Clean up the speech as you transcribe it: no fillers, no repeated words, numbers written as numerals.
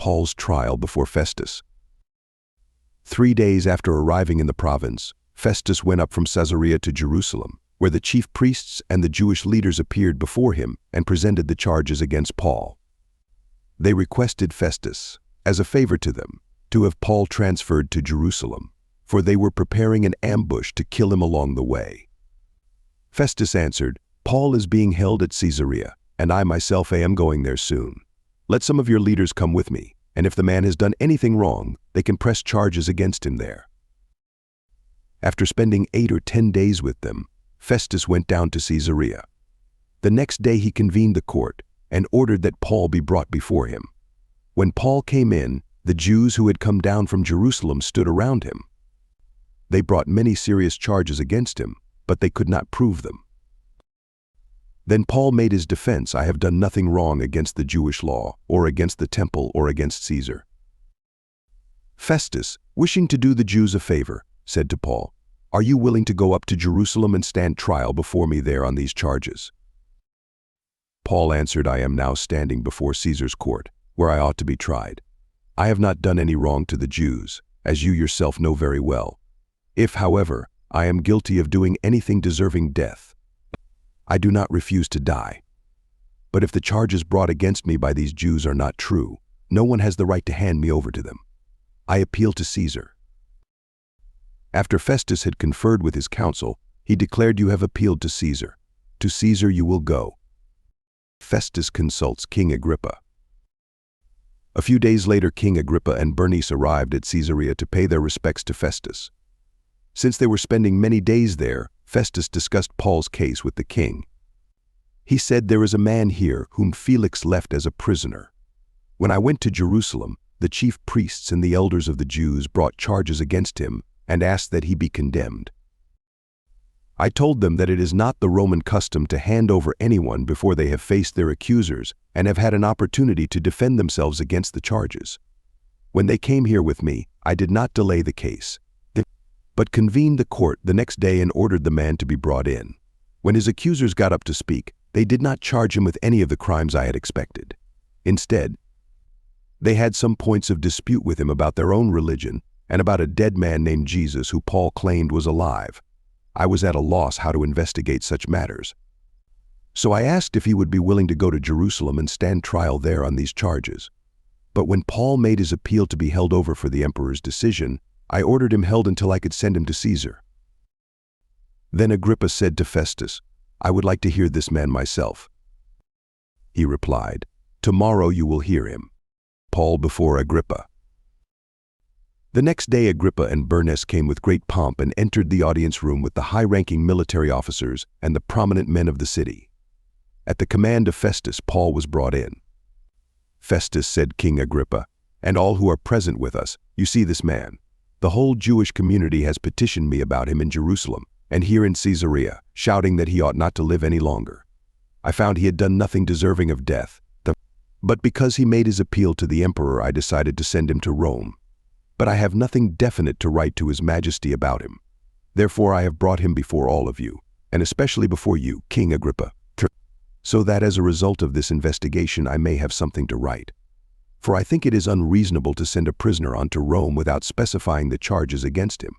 Paul's trial before Festus. 3 days after arriving in the province, Festus went up from Caesarea to Jerusalem, where the chief priests and the Jewish leaders appeared before him and presented the charges against Paul. They requested Festus, as a favor to them, to have Paul transferred to Jerusalem, for they were preparing an ambush to kill him along the way. Festus answered, "Paul is being held at Caesarea, and I myself am going there soon. Let some of your leaders come with me, and if the man has done anything wrong, they can press charges against him there." After spending 8 or 10 days with them, Festus went down to Caesarea. The next day he convened the court and ordered that Paul be brought before him. When Paul came in, the Jews who had come down from Jerusalem stood around him. They brought many serious charges against him, but they could not prove them. Then Paul made his defense, "I have done nothing wrong against the Jewish law, or against the temple, or against Caesar." Festus, wishing to do the Jews a favor, said to Paul, "Are you willing to go up to Jerusalem and stand trial before me there on these charges?" Paul answered, "I am now standing before Caesar's court, where I ought to be tried. I have not done any wrong to the Jews, as you yourself know very well. If, however, I am guilty of doing anything deserving death, I do not refuse to die. But if the charges brought against me by these Jews are not true, no one has the right to hand me over to them. I appeal to Caesar." After Festus had conferred with his council, he declared, "You have appealed to Caesar. To Caesar you will go." Festus consults King Agrippa. A few days later, King Agrippa and Bernice arrived at Caesarea to pay their respects to Festus. Since they were spending many days there, Festus discussed Paul's case with the king. He said, "There is a man here whom Felix left as a prisoner. When I went to Jerusalem, the chief priests and the elders of the Jews brought charges against him and asked that he be condemned. I told them that it is not the Roman custom to hand over anyone before they have faced their accusers and have had an opportunity to defend themselves against the charges. When they came here with me, I did not delay the case, but convened the court the next day and ordered the man to be brought in. When his accusers got up to speak, they did not charge him with any of the crimes I had expected. Instead, they had some points of dispute with him about their own religion and about a dead man named Jesus who Paul claimed was alive. I was at a loss how to investigate such matters. So I asked if he would be willing to go to Jerusalem and stand trial there on these charges. But when Paul made his appeal to be held over for the emperor's decision, I ordered him held until I could send him to Caesar." Then Agrippa said to Festus, "I would like to hear this man myself." He replied, "Tomorrow you will hear him." Paul before Agrippa. The next day Agrippa and Bernice came with great pomp and entered the audience room with the high-ranking military officers and the prominent men of the city. At the command of Festus, Paul was brought in. Festus said, "King Agrippa, and all who are present with us, you see this man. The whole Jewish community has petitioned me about him in Jerusalem and here in Caesarea, shouting that he ought not to live any longer. I found he had done nothing deserving of death, but because he made his appeal to the emperor, I decided to send him to Rome. But I have nothing definite to write to His Majesty about him. Therefore I have brought him before all of you, and especially before you, King Agrippa, so that as a result of this investigation I may have something to write. For I think it is unreasonable to send a prisoner on to Rome without specifying the charges against him.